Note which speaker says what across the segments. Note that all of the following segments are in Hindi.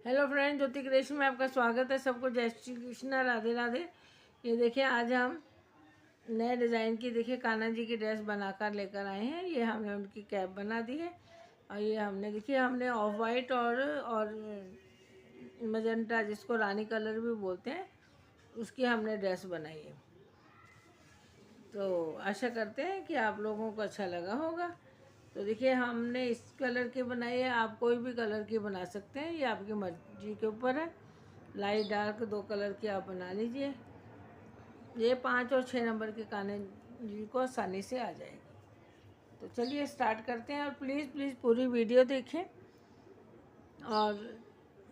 Speaker 1: हेलो फ्रेंड, ज्योति क्रिएशन में आपका स्वागत है। सबको जय श्री कृष्णा, राधे राधे। ये देखिए, आज हम नए डिज़ाइन की देखिए कान्हा जी की ड्रेस बनाकर लेकर आए हैं। ये हमने उनकी कैप बना दी है और ये हमने ऑफ वाइट और मजेंटा, जिसको रानी कलर भी बोलते हैं, उसकी हमने ड्रेस बनाई है। तो आशा करते हैं कि आप लोगों को अच्छा लगा होगा। तो देखिए, हमने इस कलर की बनाई है। आप कोई भी कलर की बना सकते हैं, ये आपकी मर्जी के ऊपर है। लाइट डार्क दो कलर की आप बना लीजिए। ये 5 और 6 नंबर के कान्हा जी को आसानी से आ जाएगी। तो चलिए स्टार्ट करते हैं। और प्लीज़ प्लीज़ पूरी वीडियो देखें। और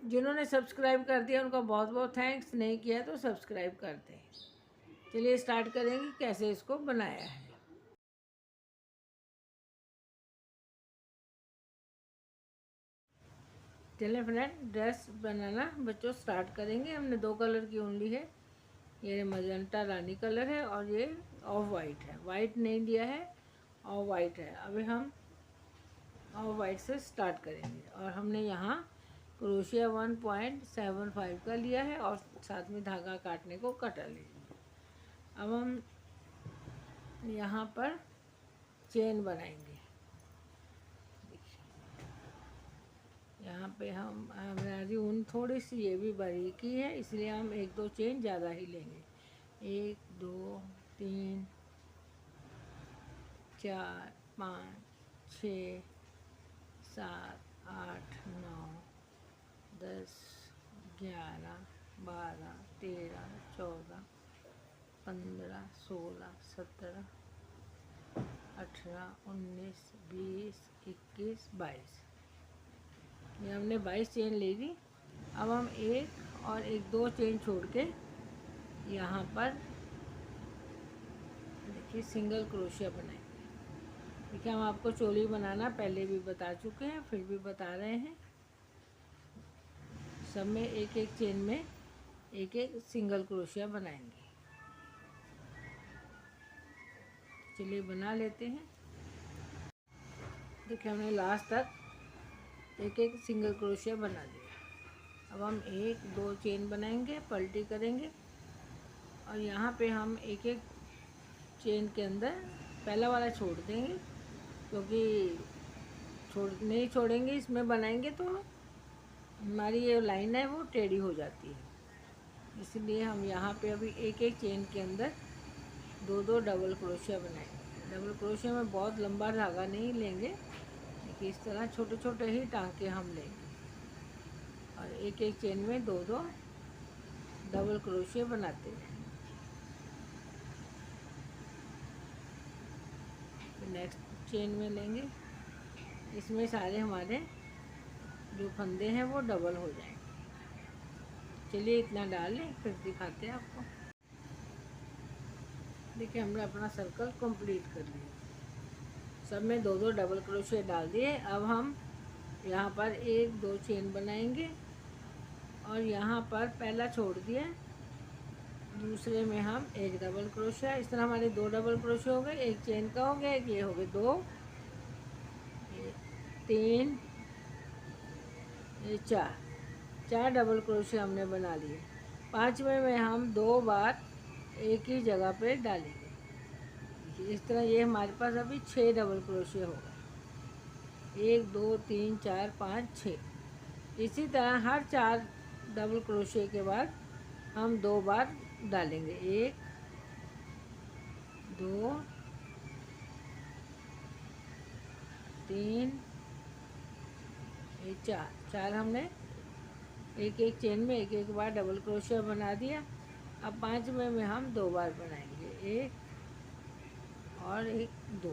Speaker 1: जिन्होंने सब्सक्राइब कर दिया उनका बहुत बहुत थैंक्स। नहीं किया तो सब्सक्राइब कर दें। चलिए स्टार्ट करेंगे कैसे इसको बनाया है। चलिए फ्रेंड, ड्रेस बनाना बच्चों स्टार्ट करेंगे। हमने 2 कलर की ऊन ली है। ये मजेंटा रानी कलर है और ये ऑफ वाइट है। वाइट नहीं लिया है, ऑफ वाइट है। अभी हम ऑफ वाइट से स्टार्ट करेंगे। और हमने यहाँ क्रोशिया 1.75 का लिया है और साथ में धागा काटने को कटा लीजिए। अब हम यहाँ पर चेन बनाएंगे। यहाँ पे हमारी ऊन थोड़ी सी ये भी बारीकी है, इसलिए हम 1-2 चेन ज़्यादा ही लेंगे। 1 2 3 4 5 6 7 8 9 10 11 12 13 14 15 16 17 18 19 20 21 22। ये हमने 22 चेन ले ली। अब हम 1 और 1-2 चेन छोड़ के यहाँ पर देखिए सिंगल क्रोशिया बनाएंगे। देखिए, हम आपको चोली बनाना पहले भी बता चुके हैं, फिर भी बता रहे हैं। सब में 1-1 चेन में 1-1 सिंगल क्रोशिया बनाएंगे। चलिए बना लेते हैं। देखिए, हमने लास्ट तक 1-1 सिंगल क्रोशिया बना दिया। अब हम 1-2 चेन बनाएंगे, पलटी करेंगे और यहाँ पे हम 1-1 चेन के अंदर पहला वाला छोड़ देंगे, क्योंकि नहीं छोड़ेंगे, इसमें बनाएंगे तो हमारी ये लाइन है वो टेढ़ी हो जाती है। इसलिए हम यहाँ पे अभी 1-1 चेन के अंदर 2-2 डबल क्रोशिया बनाएंगे। डबल क्रोशिया में बहुत लंबा धागा नहीं लेंगे, देखिए इस तरह छोटे छोटे ही टांके हम लेंगे और 1-1 चेन में 2-2 डबल क्रोशिया बनाते हैं। नेक्स्ट चेन में लेंगे, इसमें सारे हमारे जो फंदे हैं वो डबल हो जाएंगे। चलिए इतना डाल लें, फिर दिखाते हैं आपको। देखिए, हमने अपना सर्कल कंप्लीट कर लिया। सब में 2-2 डबल क्रोशिया डाल दिए। अब हम यहाँ पर 1-2 चेन बनाएंगे और यहाँ पर पहला छोड़ दिया, दूसरे में हम 1 डबल क्रोशिया। इस तरह हमारे 2 डबल क्रोशिया हो गए, 1 चेन का हो गया, एक ये हो गए 2 3 ये 4 डबल क्रोशिया हमने बना लिए। 5वें में हम 2 बार एक ही जगह पे डालेंगे। इस तरह ये हमारे पास अभी 6 डबल क्रोशिया हो गए। 1 2 3 4 5 6। इसी तरह हर 4 डबल क्रोशिया के बाद हम 2 बार डालेंगे। 1 2 3 4 हमने 1-1 चेन में 1-1 बार डबल क्रोशिया बना दिया। अब 5वें में हम 2 बार बनाएंगे, 1 और 1 2।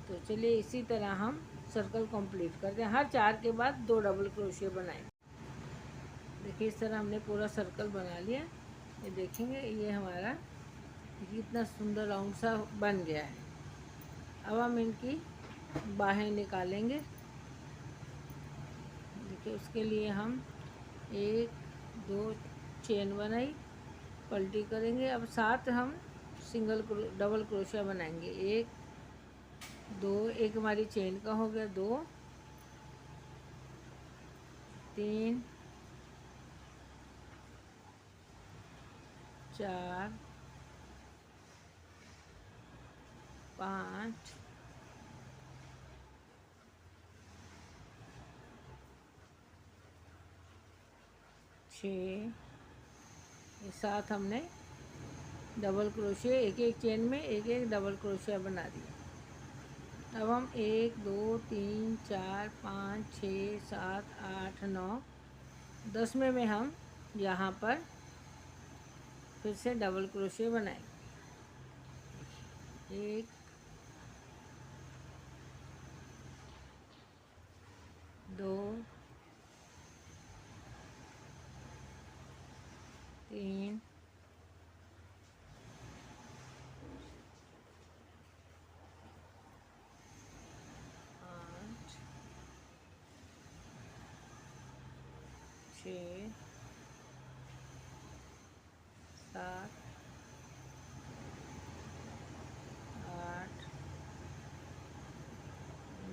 Speaker 1: तो चलिए इसी तरह हम सर्कल कंप्लीट करते हैं। हर 4 के बाद 2 डबल क्रोशिया बनाएंगे। देखिए, इस तरह हमने पूरा सर्कल बना लिया। ये देखेंगे, ये हमारा कितना सुंदर राउंड सा बन गया है। अब हम इनकी बाहें निकालेंगे। देखिए, उसके लिए हम 1-2 चेन बनाई, पलटी करेंगे। अब 7 हम डबल क्रोशिया बनाएंगे। 1 2 एक हमारी चेन का हो गया, 2 3 4 5 6, ये 7 हमने डबल क्रोशिया, एक एक चेन में एक एक डबल क्रोशिया बना दिया। अब हम 1 2 3 4 5 6 7 8 9 10 में हम यहाँ पर फिर से डबल क्रोशिया बनाएंगे। 1 2 3 5 6 7 8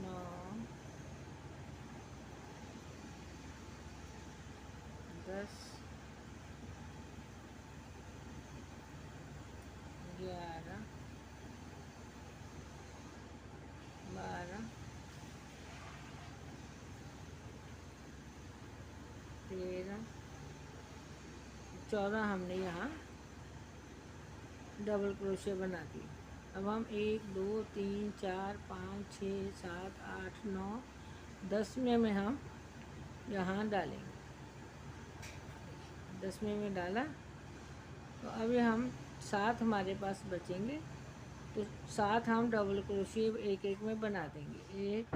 Speaker 1: 9 10 11 12 13 14 हमने यहाँ डबल क्रोशिया बना दी। अब हम 1 2 3 4 5 6 7 8 9 10 में हम यहाँ डालेंगे। 10 में डाला तो अभी हम 7 हमारे पास बचेंगे, तो 7 हम डबल क्रोशिया एक एक में बना देंगे। 1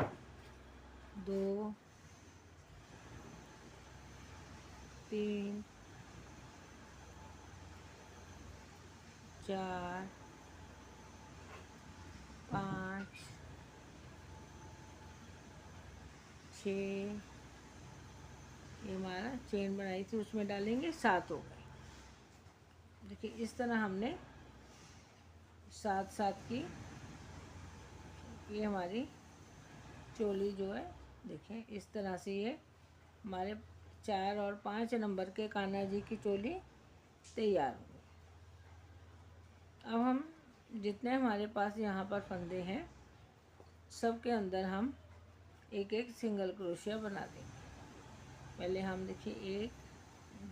Speaker 1: 2 3 4 5 6, ये हमारा चेन बनाई थी उसमें डालेंगे, 7 हो गए। देखिए इस तरह हमने 7 की ये हमारी चोली जो है, देखें इस तरह से ये हमारे 4 और 5 नंबर के कान्हा जी की चोली तैयार हो गई। अब हम जितने हमारे पास यहाँ पर फंदे हैं सब के अंदर हम एक एक सिंगल क्रोशिया बना देंगे। पहले हम देखिए 1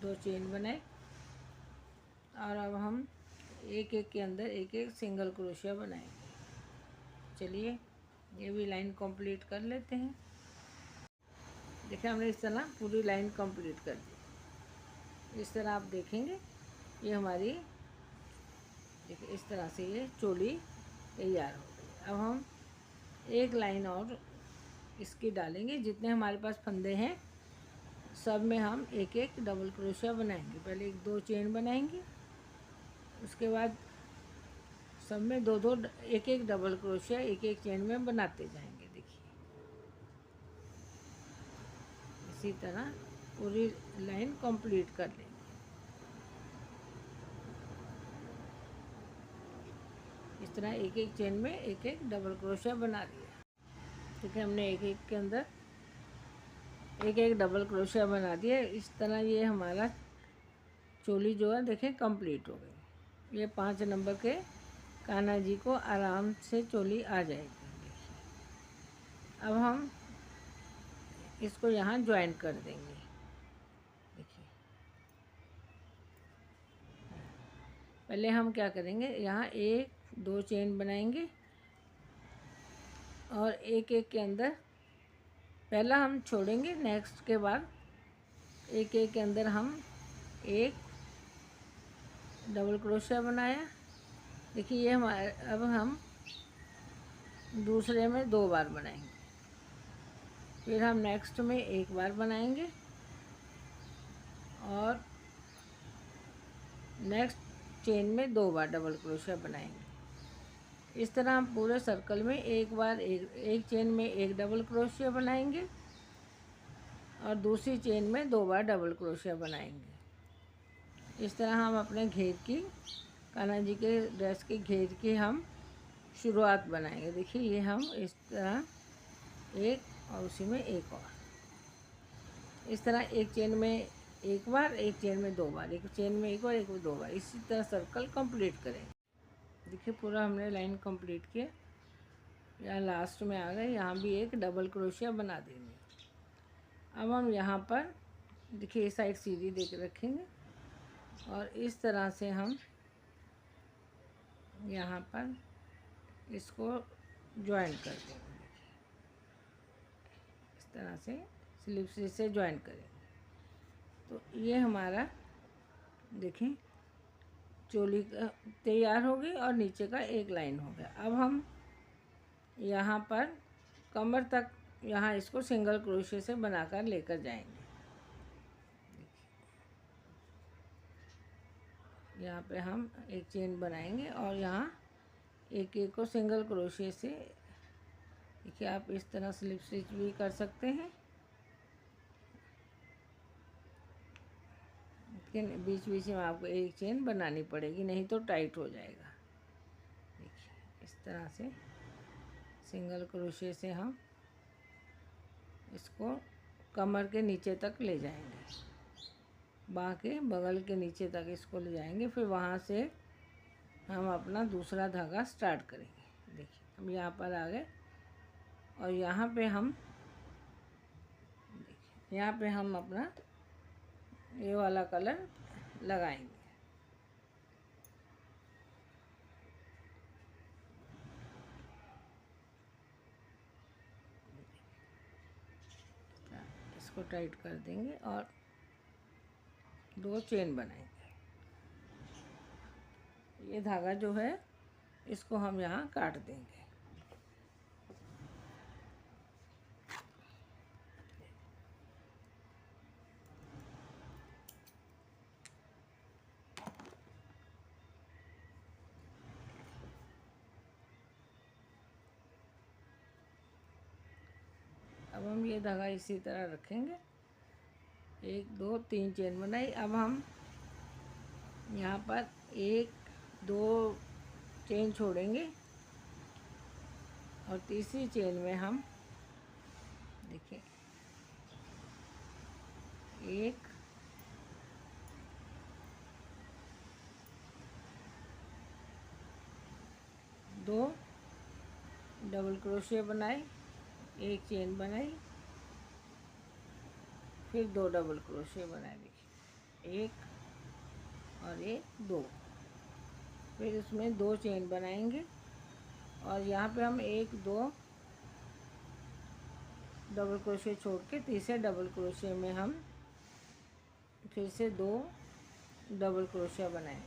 Speaker 1: 2 चेन बनाए और अब हम एक एक के अंदर एक एक सिंगल क्रोशिया बनाएंगे। चलिए ये भी लाइन कंप्लीट कर लेते हैं। देखिए हमने इस तरह पूरी लाइन कंप्लीट कर दी। इस तरह आप देखेंगे ये हमारी, देखिए इस तरह से ये चोली तैयार हो गई। अब हम एक लाइन और इसकी डालेंगे। जितने हमारे पास फंदे हैं सब में हम एक एक डबल क्रोशिया बनाएंगे। पहले 1 2 चेन बनाएंगे, उसके बाद सब में 2 2 एक एक डबल क्रोशिया एक एक चेन में बनाते जाएंगे। देखिए इसी तरह पूरी लाइन कंप्लीट कर लेंगे। इस तरह एक एक चेन में एक एक डबल क्रोशिया बना दिया। ठीक है, हमने एक एक के अंदर एक एक डबल क्रोशिया बना दिया। इस तरह ये हमारा चोली जो है देखें कंप्लीट हो गई। ये 5 नंबर के कान्हा जी को आराम से चोली आ जाएगी। अब हम इसको यहाँ ज्वाइन कर देंगे। देखिए पहले हम क्या करेंगे, यहाँ 1 2 चेन बनाएंगे और एक एक के अंदर पहला हम छोड़ेंगे, नेक्स्ट के बाद एक एक के अंदर हम एक डबल क्रोशिया बनाया। देखिए ये हमारे, अब हम दूसरे में 2 बार बनाएंगे, फिर हम नेक्स्ट में 1 बार बनाएंगे और नेक्स्ट चेन में 2 बार डबल क्रोशिया बनाएंगे। इस तरह हम पूरे सर्कल में एक बार एक चेन में 1 डबल क्रोशिया बनाएंगे और दूसरी चेन में 2 बार डबल क्रोशिया बनाएंगे। इस तरह हम अपने घेर की, कान्हा जी के ड्रेस के घेर की हम शुरुआत बनाएंगे। देखिए ये हम इस तरह एक और उसी में एक और, इस तरह एक चेन में एक बार, एक चेन में दो बार, एक चेन में एक बार, एक में दो बार, इसी तरह सर्कल कंप्लीट करेंगे। देखिए पूरा हमने लाइन कंप्लीट किया। यहाँ लास्ट में आ गए, यहाँ भी एक डबल क्रोशिया बना देंगे। अब हम यहाँ पर देखिए इस साइड सीधी दे के रखेंगे और इस तरह से हम यहाँ पर इसको ज्वाइन कर देंगे। इस तरह से स्लिप स्टिच से ज्वाइन करेंगे। तो ये हमारा देखें चोली तैयार होगी और नीचे का एक लाइन हो गया। अब हम यहाँ पर कमर तक यहाँ इसको सिंगल क्रोशे से बनाकर लेकर जाएंगे। यहाँ पे हम एक चेन बनाएंगे और यहाँ एक एक को सिंगल क्रोशे से, देखिए आप इस तरह स्लिप स्टिच भी कर सकते हैं, लेकिन बीच बीच में आपको एक चेन बनानी पड़ेगी, नहीं तो टाइट हो जाएगा। देखिए इस तरह से सिंगल क्रोशे से हम इसको कमर के नीचे तक ले जाएंगे, बाँह के बगल के नीचे तक इसको ले जाएंगे। फिर वहाँ से हम अपना दूसरा धागा स्टार्ट करेंगे। देखिए हम यहाँ पर आ गए और यहाँ पे हम देखिए यहाँ पे हम अपना ये वाला कलर लगाएंगे। इसको टाइट कर देंगे और दो चेन बनाएंगे। ये धागा जो है इसको हम यहाँ काट देंगे। अब हम ये धागा इसी तरह रखेंगे, एक दो तीन चेन बनाई। अब हम यहाँ पर एक दो चेन छोड़ेंगे और तीसरी चेन में हम देखिए एक दो डबल क्रोशिया बनाए, एक चेन बनाई, फिर दो डबल क्रोशिया बनाए। देखिए एक और एक दो, फिर इसमें दो चेन बनाएंगे और यहाँ पे हम एक दो डबल क्रोशिया छोड़ के तीसरे डबल क्रोशिया में हम फिर से दो डबल क्रोशिया बनाएंगे।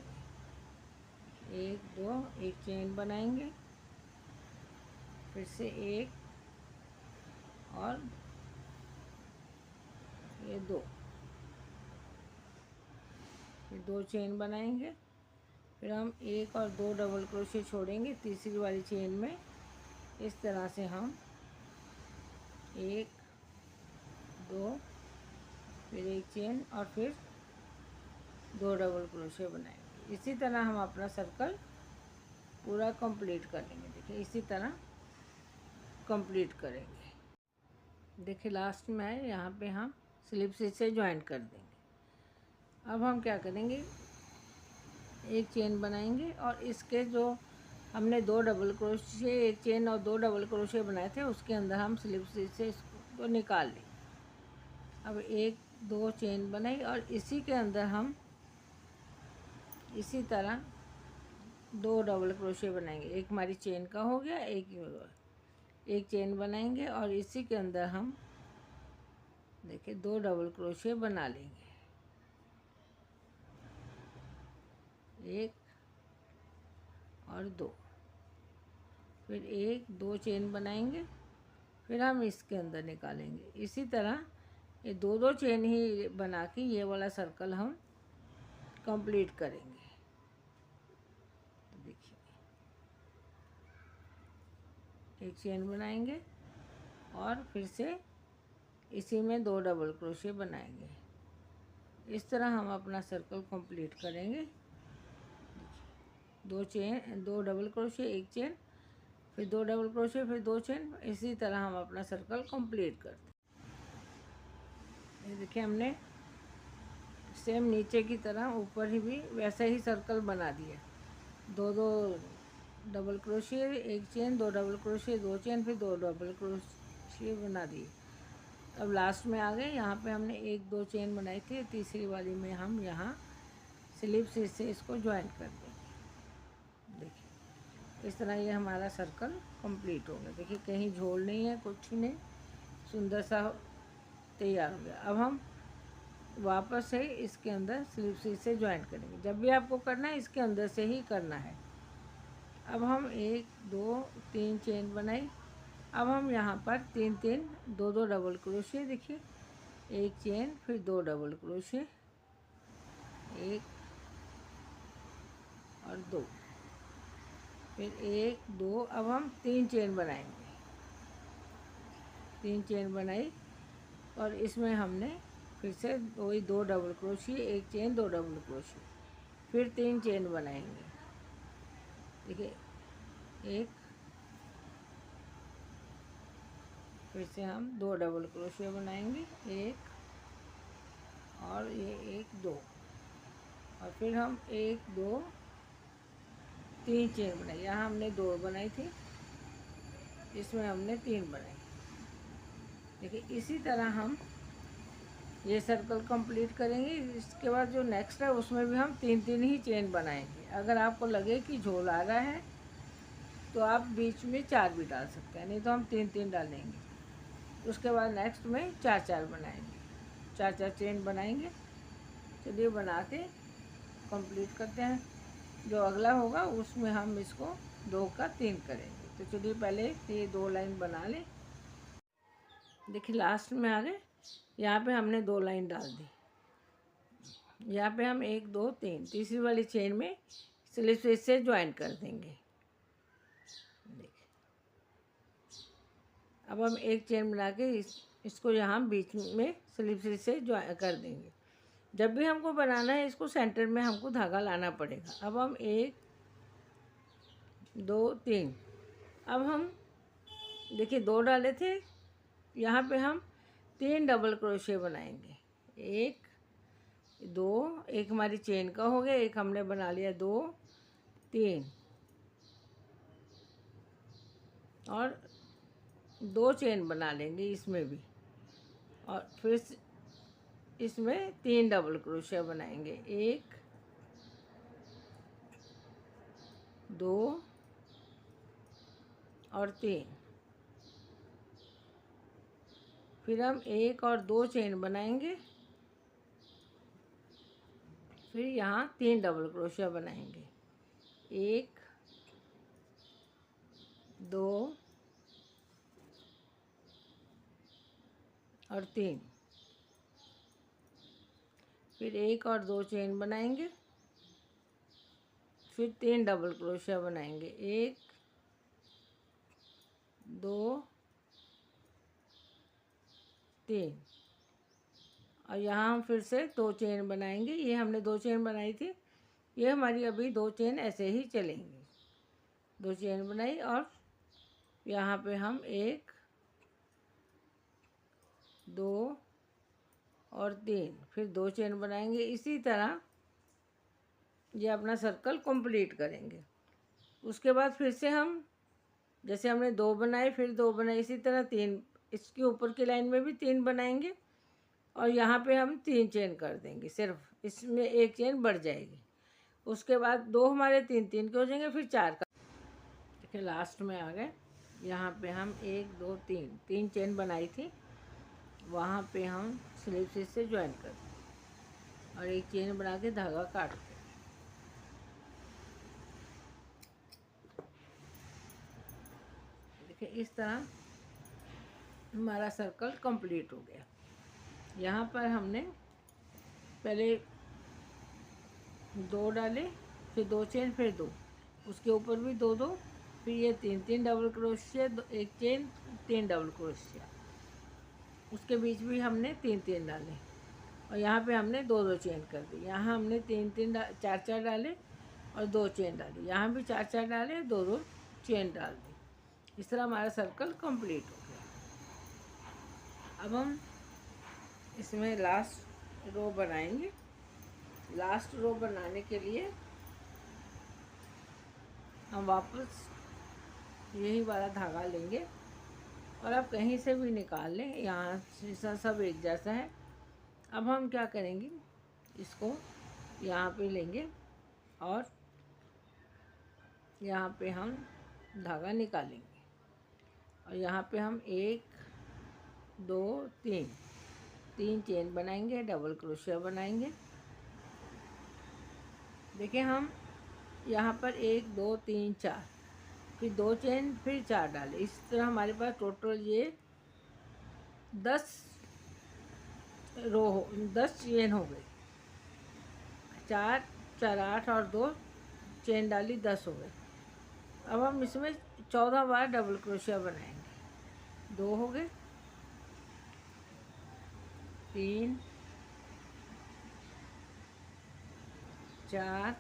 Speaker 1: एक दो, एक चेन बनाएंगे, फिर से एक और ये दो, फिर दो चेन बनाएंगे, फिर हम एक और दो डबल क्रोशिया छोड़ेंगे तीसरी वाली चेन में। इस तरह से हम एक दो, फिर एक चेन और फिर दो डबल क्रोशिया बनाएंगे। इसी तरह हम अपना सर्कल पूरा कंप्लीट कर लेंगे। देखिए इसी तरह कंप्लीट करेंगे। देखिए लास्ट में है, यहाँ पे हम स्लिप स्टिच से ज्वाइन कर देंगे। अब हम क्या करेंगे, एक चेन बनाएंगे और इसके जो हमने दो डबल क्रोशिया, एक चेन और दो डबल क्रोशिया बनाए थे, उसके अंदर हम स्लिप स्टिच से इसको निकाल लेंगे। अब एक दो चेन बनाई और इसी के अंदर हम इसी तरह दो डबल क्रोशिया बनाएंगे। एक हमारी चेन का हो गया, एक चेन बनाएंगे और इसी के अंदर हम देखिए दो डबल क्रोशिया बना लेंगे। एक और दो, फिर एक दो चेन बनाएंगे, फिर हम इसके अंदर निकालेंगे। इसी तरह ये दो दो चेन ही बना के ये वाला सर्कल हम कंप्लीट करेंगे। तो देखिए एक चेन बनाएंगे और फिर से इसी में दो डबल क्रोशिया बनाएंगे। इस तरह हम अपना सर्कल कंप्लीट करेंगे। दो चेन, दो डबल क्रोशिया, एक चेन, फिर दो डबल क्रोशिया, फिर दो चेन, इसी तरह हम अपना सर्कल कंप्लीट करते हैं। ये देखिए हमने सेम नीचे की तरह ऊपर ही भी वैसा ही सर्कल बना दिया। दो दो डबल क्रोशिया, एक चेन, दो डबल क्रोशिया, दो चेन, फिर दो डबल क्रोशिया बना दिए। अब लास्ट में आ गए, यहाँ पे हमने एक दो चेन बनाई थी, तीसरी वाली में हम यहाँ स्लिप से इसको ज्वाइन कर देंगे। देखिए इस तरह ये हमारा सर्कल कंप्लीट हो गया। देखिए कहीं झोल नहीं है, कुछ नहीं, सुंदर सा तैयार हो गया। अब हम वापस से इसके अंदर स्लिप से ज्वाइन करेंगे। जब भी आपको करना है इसके अंदर से ही करना है। अब हम एक दो तीन चेन बनाई। अब हम यहाँ पर तीन तीन दो दो डबल क्रोशिया, देखिए एक चेन, फिर दो डबल क्रोशिया, एक और दो, फिर एक दो। अब हम तीन चेन बनाएंगे। तीन चेन बनाई और इसमें हमने फिर से वही दो डबल क्रोशिया, एक चेन, दो डबल क्रोशिया, फिर तीन चेन बनाएंगे। देखिए एक, फिर से हम दो डबल क्रोशिया बनाएंगे, एक और ये एक दो, और फिर हम एक दो तीन चेन बनाई। यहाँ हमने दो बनाई थी, इसमें हमने तीन बनाई। देखिए इसी तरह हम ये सर्कल कंप्लीट करेंगे। इसके बाद जो नेक्स्ट है उसमें भी हम तीन तीन ही चेन बनाएंगे। अगर आपको लगे कि झोल आ रहा है तो आप बीच में चार भी डाल सकते हैं, नहीं तो हम तीन तीन डालेंगे। उसके बाद नेक्स्ट में चार चार बनाएंगे, चार चार चेन बनाएंगे। चलिए बना के कंप्लीट करते हैं। जो अगला होगा उसमें हम इसको दो का तीन करेंगे। तो चलिए पहले ये दो लाइन बना लें। देखिए लास्ट में आ गए, यहाँ पे हमने दो लाइन डाल दी। यहाँ पे हम एक दो तीन, तीसरी वाली चेन में स्लिप से ज्वाइन कर देंगे। देखिए अब हम एक चेन बना के इसको यहाँ बीच में स्लिप से ज्वाइन कर देंगे। जब भी हमको बनाना है इसको सेंटर में हमको धागा लाना पड़ेगा। अब हम एक दो तीन, अब हम देखिए दो डाले थे, यहाँ पे हम तीन डबल क्रोशिया बनाएंगे। एक दो, एक हमारी चेन का हो गया, एक हमने बना लिया दो तीन, और दो चेन बना लेंगे इसमें भी, और फिर इसमें तीन डबल क्रोशिया बनाएंगे। एक दो और तीन, फिर हम एक और दो चेन बनाएंगे, फिर यहाँ तीन डबल क्रोशिया बनाएंगे। एक दो और तीन, फिर एक और दो चेन बनाएंगे, फिर तीन डबल क्रोशिया बनाएंगे। एक दो तीन, और यहाँ हम फिर से दो चेन बनाएंगे। ये हमने दो चेन बनाई थी, ये हमारी अभी दो चेन ऐसे ही चलेंगी। दो चेन बनाई और यहाँ पे हम एक दो और तीन, फिर दो चेन बनाएंगे। इसी तरह ये अपना सर्कल कंप्लीट करेंगे। उसके बाद फिर से हम जैसे हमने दो बनाए फिर दो बनाए, इसी तरह तीन, इसके ऊपर की लाइन में भी तीन बनाएंगे और यहाँ पे हम तीन चेन कर देंगे। सिर्फ इसमें एक चेन बढ़ जाएगी। उसके बाद दो हमारे तीन तीन के हो जाएंगे, फिर चार का। देखिए लास्ट में आ गए, यहाँ पे हम एक दो तीन, तीन चेन बनाई थी, वहाँ पे हम स्लिप से ज्वाइन कर दें और एक चेन बना के धागा काट दें। देखिए इस तरह हमारा सर्कल कंप्लीट हो गया। यहाँ पर हमने पहले दो डाले, फिर दो चेन, फिर दो, उसके ऊपर भी दो दो, फिर ये तीन तीन डबल क्रोशिया, एक चेन, तीन डबल क्रोशिया, उसके बीच भी हमने तीन तीन डाले और यहाँ पे हमने दो दो चेन कर दी। यहाँ हमने तीन तीन चार चार डाले और दो चेन डाली, यहाँ भी चार चार डाले, दो दो चेन डाल दी। इस तरह हमारा सर्कल कंप्लीट हो गया। अब हम इसमें लास्ट रो बनाएंगे। लास्ट रो बनाने के लिए हम वापस यही वाला धागा लेंगे और आप कहीं से भी निकाल लें, यहाँ से सब एक जैसा है। अब हम क्या करेंगे, इसको यहाँ पे लेंगे और यहाँ पे हम धागा निकालेंगे और यहाँ पे हम 1 2 3 चेन बनाएंगे, डबल क्रोशिया बनाएंगे। देखिए हम यहाँ पर 1 2 3 4, फिर 2 चेन, फिर 4 डाले। इस तरह हमारे पास टोटल ये 10 10 चेन हो गई। 4 4 8 और 2 चेन डाली, 10 हो गए। अब हम इसमें 14 बार डबल क्रोशिया बनाएंगे। 2 हो गए, 3 4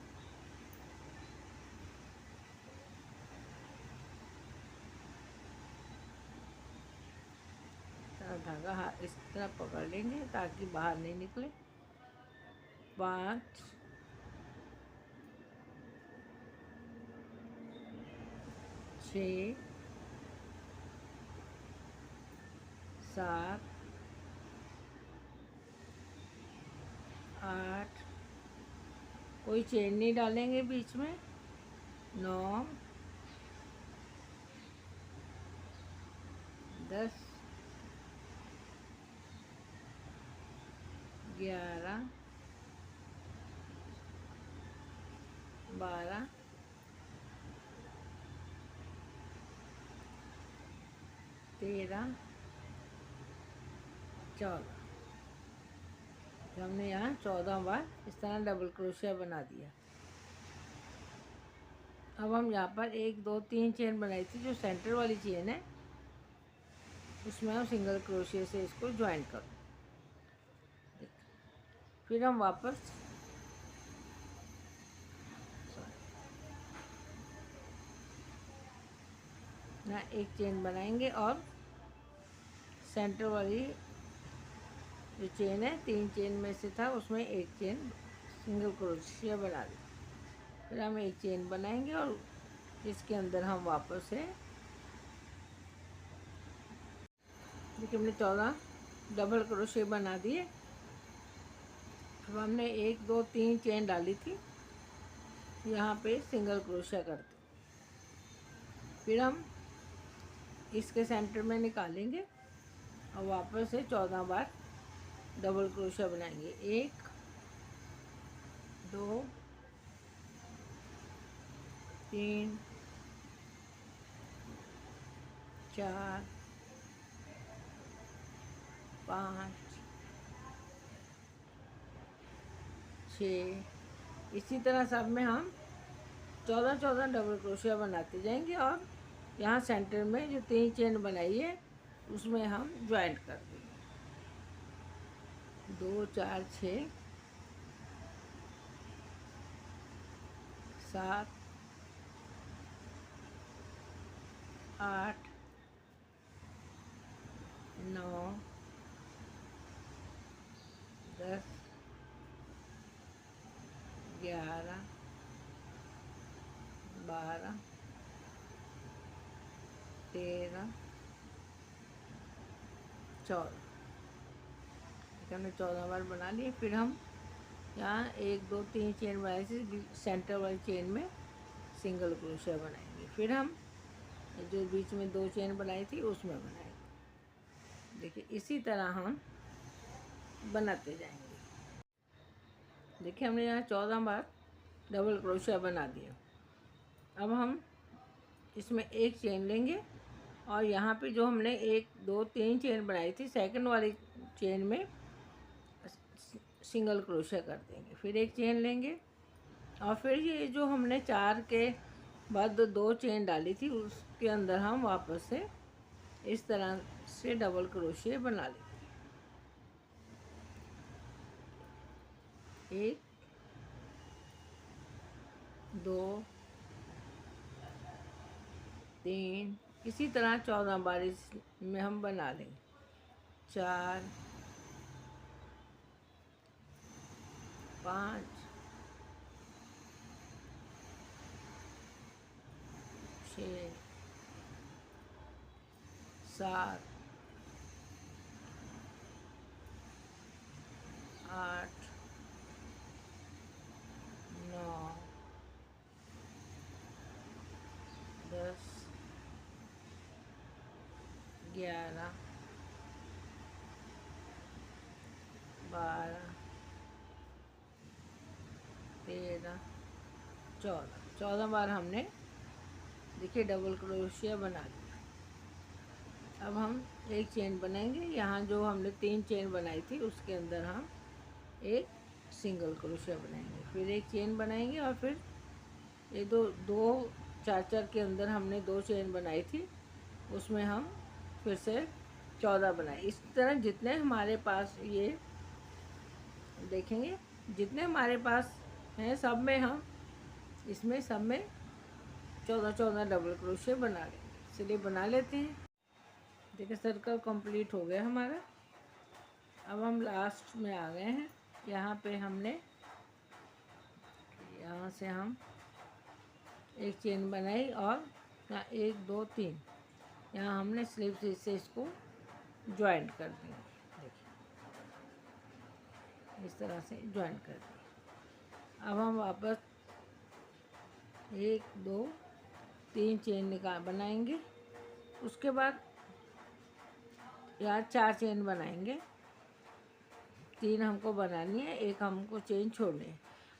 Speaker 1: धागा इस तरह पकड़ लेंगे ताकि बाहर नहीं निकले। 5 6 7 8, कोई चेन नहीं डालेंगे बीच में। 9 10 11 12 13 14। हमने यहाँ 14 बार इस तरह डबल क्रोशिया बना दिया। अब हम यहाँ पर 1 2 3 चेन बनाई थी, जो सेंटर वाली चेन है उसमें हम सिंगल क्रोशिया से इसको ज्वाइन कर दें। फिर हम वापस ना एक चेन बनाएंगे और सेंटर वाली जो चेन है, 3 चेन में से था, उसमें एक चेन सिंगल क्रोशिया बना दी। फिर हम एक चेन बनाएंगे और इसके अंदर हम वापस से देखिए हमने 14 डबल क्रोशिया बना दिए। फिर हमने 1 2 3 चेन डाली थी, यहाँ पे सिंगल क्रोशिया करते। फिर हम इसके सेंटर में निकालेंगे और वापस से 14 बार डबल क्रोशिया बनाएंगे। 1 2 3 4 5 6। इसी तरह सब में हम 14 डबल क्रोशिया बनाते जाएंगे और यहाँ सेंटर में जो 3 चेन बनाई है उसमें हम ज्वाइंट कर देंगे। 2 4 6 7 8 9 10 11 12 13 14। हमने 14 बार बना लिए। फिर हम यहाँ 1 2 3 चेन बनाई थी, सेंटर वाली चेन में सिंगल क्रोशिया बनाएंगे। फिर हम जो बीच में 2 चेन बनाई थी उसमें बनाएंगे। देखिए इसी तरह हम बनाते जाएंगे। देखिए हमने यहाँ 14 बार डबल क्रोशिया बना दिया। अब हम इसमें एक चेन लेंगे और यहाँ पे जो हमने 1 2 3 चेन बनाई थी, सेकंड वाली चेन में सिंगल क्रोशिया कर देंगे। फिर एक चेन लेंगे और फिर ये जो हमने 4 के बाद 2 चेन डाली थी उसके अंदर हम वापस से इस तरह से डबल क्रोशिया बना लेंगे। 1 2 3, इसी तरह 14 बार इसमें हम बना लेंगे। 4 5 6 7 8 9 10 11 12 13 14 बार हमने देखिए डबल क्रोशिया बना लिया। अब हम एक चेन बनाएंगे। यहाँ जो हमने 3 चेन बनाई थी उसके अंदर हम एक सिंगल क्रोशिया बनाएंगे, फिर एक चेन बनाएंगे और फिर ये दो 4 के अंदर हमने 2 चेन बनाई थी, उसमें हम फिर से 14 बनाए। इस तरह जितने हमारे पास ये देखेंगे, जितने हमारे पास हैं सब में हम इसमें सब में 14 डबल क्रोशिया बना लेंगे। चलिए बना लेते हैं। देखिए सर्कल कंप्लीट हो गया हमारा। अब हम लास्ट में आ गए हैं। यहाँ पे हमने यहाँ से हम एक चेन बनाई और यहाँ 1 2 3 यहाँ हमने स्लिप से इसको ज्वाइंट कर दिया। देखिए इस तरह से ज्वाइंट कर दिया। अब हम वापस 1 2 3 चेन बनाएंगे। उसके बाद यहाँ 4 चेन बनाएंगे। 3 हमको बनानी है, 1 हमको चेन छोड़नी है।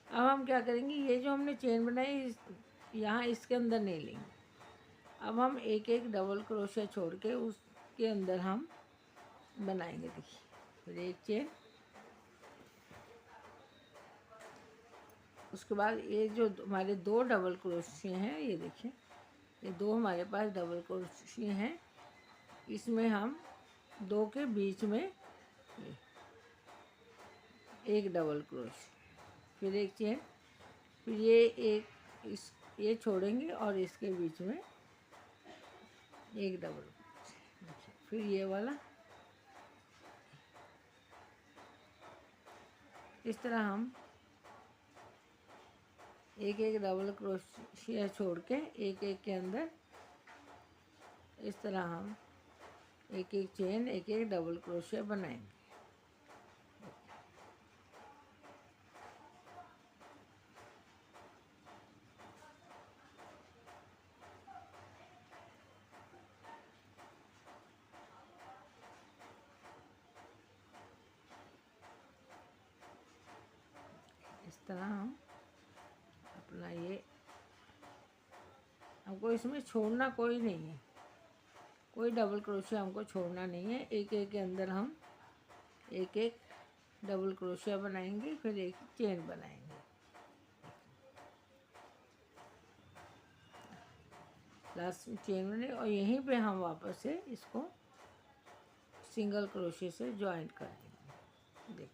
Speaker 1: अब हम क्या करेंगे, ये जो हमने चेन बनाई यहाँ इसके अंदर नहीं लेंगे। अब हम एक डबल क्रोशिया छोड़ के उसके अंदर हम बनाएंगे। देखिए फिर एक चेन, उसके बाद ये जो हमारे 2 डबल क्रोशिया हैं, ये देखिए ये 2 हमारे पास डबल क्रोशिया हैं। इसमें हम 2 के बीच में एक डबल क्रोशिया, फिर एक चेन, फिर ये छोड़ेंगे और इसके बीच में एक डबल क्रोशिया, फिर ये वाला। इस तरह हम एक डबल क्रोशिया छोड़ के एक के अंदर इस तरह हम एक चेन एक डबल क्रोशिया बनाएंगे। इस तरह हम अपना ये, हमको इसमें छोड़ना कोई नहीं है, कोई डबल क्रोशिया हमको छोड़ना नहीं है। एक के अंदर हम एक डबल क्रोशिया बनाएंगे, फिर एक चेन बनाएंगे। लास्ट में चेन बने और यहीं पे हम वापस से इसको सिंगल क्रोशिया से ज्वाइंट कर देंगे। देखिए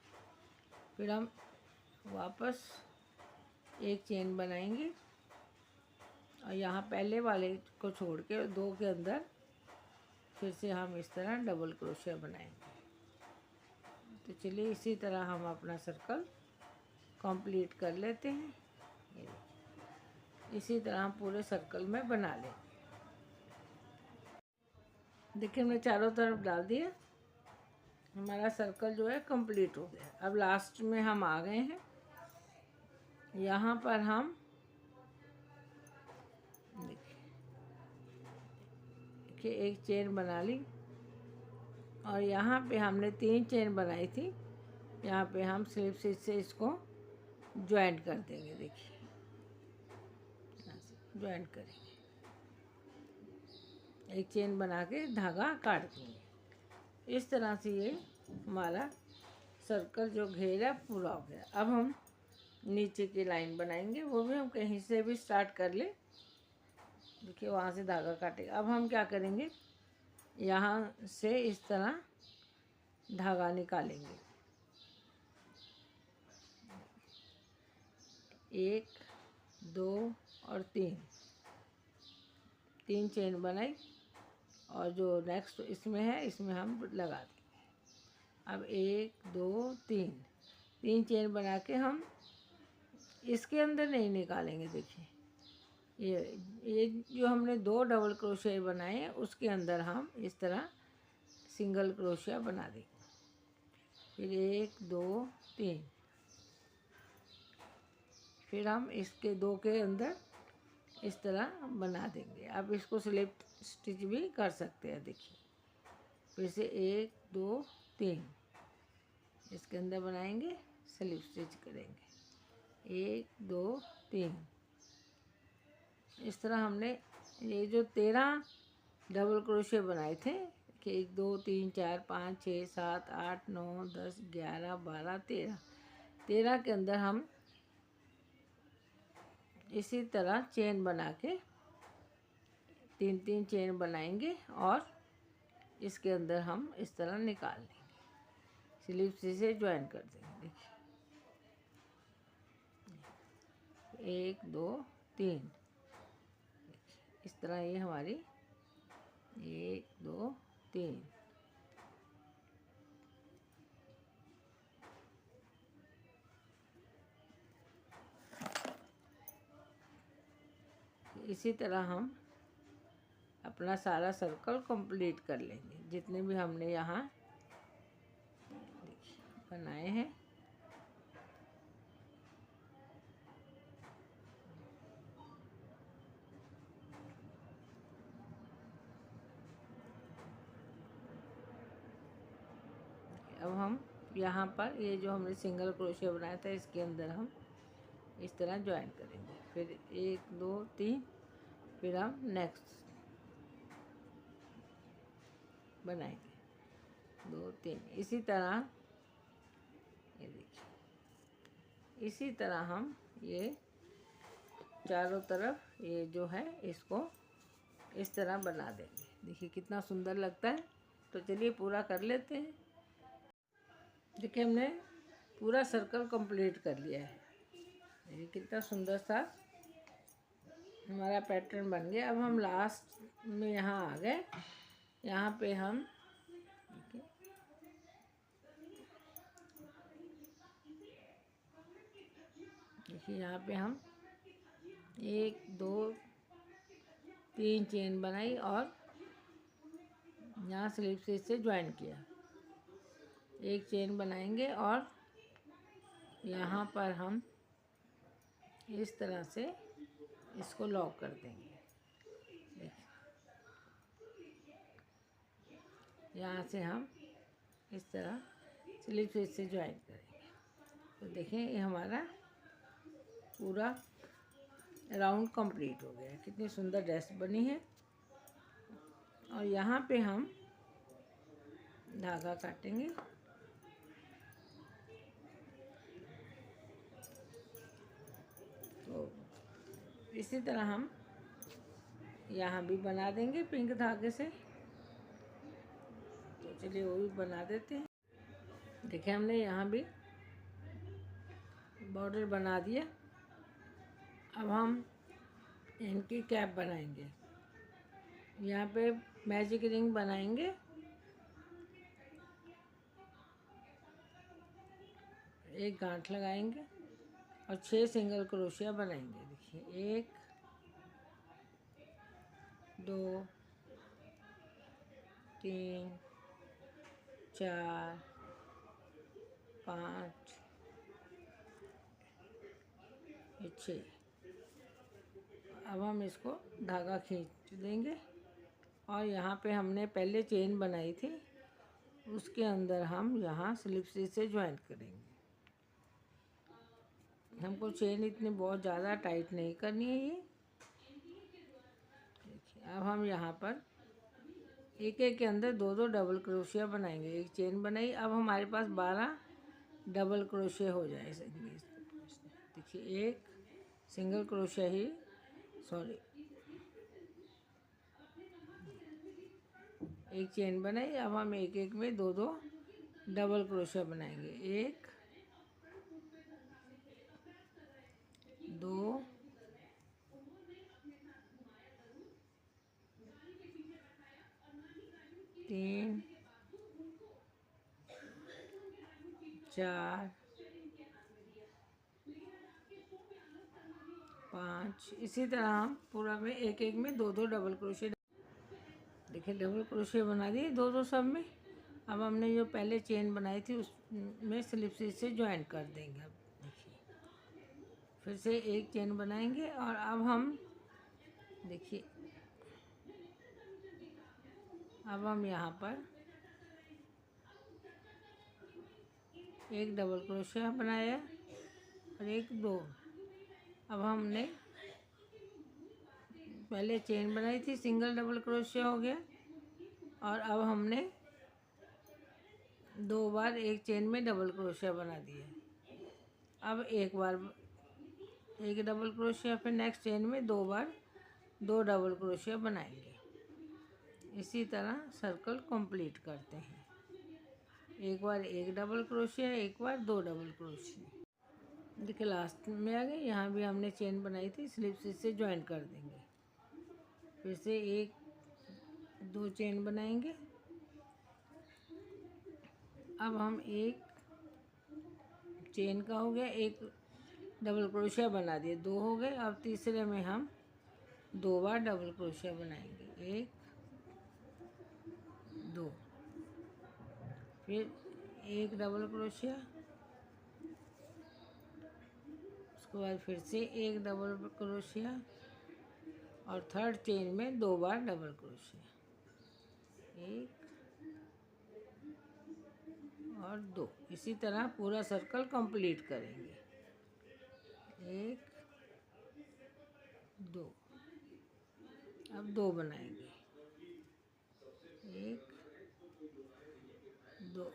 Speaker 1: फिर हम वापस एक चेन बनाएंगे और यहाँ पहले वाले को छोड़ के 2 के अंदर फिर से हम इस तरह डबल क्रोशिया बनाएंगे। तो चलिए इसी तरह हम अपना सर्कल कंप्लीट कर लेते हैं। ये इसी तरह हम पूरे सर्कल में बना लेंगे। देखिए हमने चारों तरफ डाल दिया, हमारा सर्कल जो है कंप्लीट हो गया। अब लास्ट में हम आ गए हैं। यहाँ पर हम देखिए एक चेन बना ली और यहाँ पे हमने 3 चेन बनाई थी। यहाँ पे हम स्लिप स्टिच से इसको ज्वाइंट कर देंगे। देखिए ज्वाइंट करेंगे, एक चेन बना के धागा काट देंगे। इस तरह से ये हमारा सर्कल जो घेरा पूरा हो गया। अब हम नीचे की लाइन बनाएंगे, वो भी हम कहीं से भी स्टार्ट कर ले। देखिए वहाँ से धागा काटेंगे। अब हम क्या करेंगे, यहाँ से इस तरह धागा निकालेंगे। 1 2 और 3 चेन बनाई और जो नेक्स्ट इसमें है इसमें हम लगा देंगे। अब 1 2 3 चेन बना के हम इसके अंदर नहीं निकालेंगे। देखिए ये जो हमने 2 डबल क्रोशिया बनाए हैं उसके अंदर हम इस तरह सिंगल क्रोशिया बना देंगे। फिर 1 2 3, फिर हम इसके 2 के अंदर इस तरह बना देंगे। अब इसको स्लिप स्टिच भी कर सकते हैं। देखिए फिर से 1 2 3 इसके अंदर बनाएंगे, स्लिप स्टिच करेंगे 1 2 3। इस तरह हमने ये जो 13 डबल क्रोशिया बनाए थे कि 1 2 3 4 5 6 7 8 9 10 11 12 13 के अंदर हम इसी तरह चेन बना के 3 चेन बनाएंगे और इसके अंदर हम इस तरह निकाल लेंगे, स्लिप से ज्वाइन कर देंगे। देखिए 1 2 3 इस तरह ये हमारी 1 2 3। इसी तरह हम अपना सारा सर्कल कंप्लीट कर लेंगे, जितने भी हमने यहाँ बनाए हैं। अब हम यहाँ पर ये जो हमने सिंगल क्रोशिया बनाया था इसके अंदर हम इस तरह ज्वाइन करेंगे। फिर 1 2 3, फिर हम नेक्स्ट बनाएंगे 2 3। इसी तरह ये देखिए, इसी तरह हम ये चारों तरफ ये जो है इसको इस तरह बना देंगे। देखिए कितना सुंदर लगता है। तो चलिए पूरा कर लेते हैं। देखिए हमने पूरा सर्कल कंप्लीट कर लिया है। देखिए कितना सुंदर सा हमारा पैटर्न बन गया। अब हम लास्ट में यहाँ आ गए। यहाँ पे हम देखिए यहाँ पे हम 1 2 3 चेन बनाई और यहाँ स्लिप से ज्वाइन किया। एक चेन बनाएंगे और यहाँ पर हम इस तरह से इसको लॉक कर देंगे। यहाँ से हम इस तरह स्लिप से ज्वाइन करेंगे। तो देखें ये हमारा पूरा राउंड कंप्लीट हो गया। कितनी सुंदर ड्रेस बनी है। और यहाँ पे हम धागा काटेंगे। तो इसी तरह हम यहाँ भी बना देंगे पिंक धागे से। तो चलिए वो भी बना देते हैं। देखिए हमने यहाँ भी बॉर्डर बना दिया। अब हम इनकी कैप बनाएंगे। यहाँ पे मैजिक रिंग बनाएंगे। एक गांठ लगाएंगे और 6 सिंगल क्रोशिया बनाएंगे। देखिए 1 2 3 4 5 6। अब हम इसको धागा खींच देंगे और यहाँ पे हमने पहले चेन बनाई थी उसके अंदर हम यहाँ स्लिप से ज्वाइन करेंगे। हमको चेन इतनी बहुत ज़्यादा टाइट नहीं करनी है ये। देखिए अब हम यहाँ पर एक के अंदर 2 डबल क्रोशिया बनाएंगे। एक चेन बनाई। अब हमारे पास 12 डबल क्रोशिया हो जाए। देखिए एक सिंगल क्रोशिया ही एक चेन बनाई। अब हम एक में 2 डबल क्रोशिया बनाएंगे। 1 2 3 4 5। इसी तरह हम पूरा में एक एक में 2-2 डबल क्रोशे। देखिए डबल क्रोशे बना दिए 2-2 सब में। अब हमने जो पहले चेन बनाई थी उसमें स्लिप स्टिच से ज्वाइन कर देंगे। अब देखिए फिर से एक चेन बनाएंगे और अब हम देखिए अब हम यहाँ पर एक डबल क्रोशिया बनाया और एक 2। अब हमने पहले चेन बनाई थी, सिंगल डबल क्रोशिया हो गया और अब हमने 2 बार एक चेन में डबल क्रोशिया बना दिया। अब एक बार एक डबल क्रोशिया, फिर नेक्स्ट चेन में 2 बार 2 डबल क्रोशिया बनाएंगे। इसी तरह सर्कल कंप्लीट करते हैं। एक बार एक डबल क्रोशिया, एक बार 2 डबल क्रोशिया। देखिए लास्ट में आ गए। यहाँ भी हमने चेन बनाई थी, स्लिप स्टिच से ज्वाइन कर देंगे। फिर से एक 2 चेन बनाएंगे। अब हम एक चेन का हो गया, एक डबल क्रोशिया बना दिए, 2 हो गए। अब तीसरे में हम 2 बार डबल क्रोशिया बनाएंगे, 1 2, फिर एक डबल क्रोशिया, उसके बाद फिर से एक डबल क्रोशिया और थर्ड चेन में 2 बार डबल क्रोशिया, 1 और 2। इसी तरह पूरा सर्कल कंप्लीट करेंगे। 1 2, अब 2 बनाएंगे, 1 2।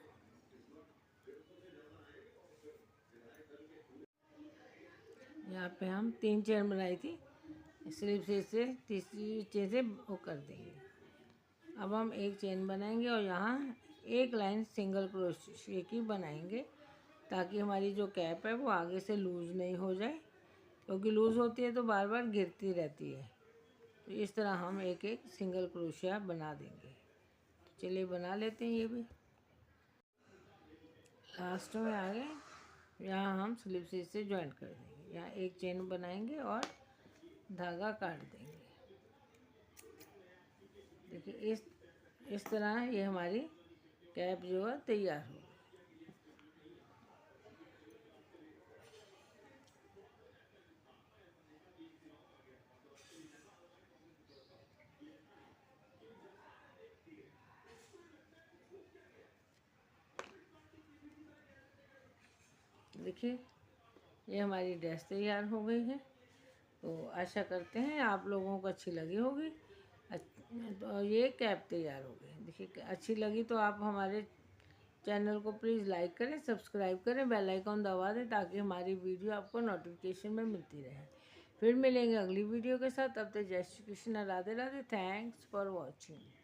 Speaker 1: यहाँ पे हम 3 चेन बनाई थी, स्लिप स्टिच से तीसरी चेन से वो कर देंगे। अब हम एक चेन बनाएंगे और यहाँ एक लाइन सिंगल क्रोशिया की बनाएंगे ताकि हमारी जो कैप है वो आगे से लूज़ नहीं हो जाए, क्योंकि लूज़ होती है तो बार बार गिरती रहती है। तो इस तरह हम एक एक सिंगल क्रोशिया बना देंगे। तो चलिए बना लेते हैं। ये भी लास्ट में आ गए। यहाँ हम स्लिप स्टिच से ज्वाइन कर देंगे। यहाँ एक चेन बनाएंगे और धागा काट देंगे। देखिए इस तरह ये हमारी कैप जो है तैयार हो गई। देखिए ये हमारी ड्रेस तैयार हो गई है। तो आशा करते हैं आप लोगों को अच्छी लगी होगी। तो ये कैप तैयार हो गई। देखिए अच्छी लगी तो आप हमारे चैनल को प्लीज़ लाइक करें, सब्सक्राइब करें, बेल आइकन दबा दें ताकि हमारी वीडियो आपको नोटिफिकेशन में मिलती रहे। फिर मिलेंगे अगली वीडियो के साथ। तब तक जय Shri Krishna, Radhe Radhe. Thanks for watching.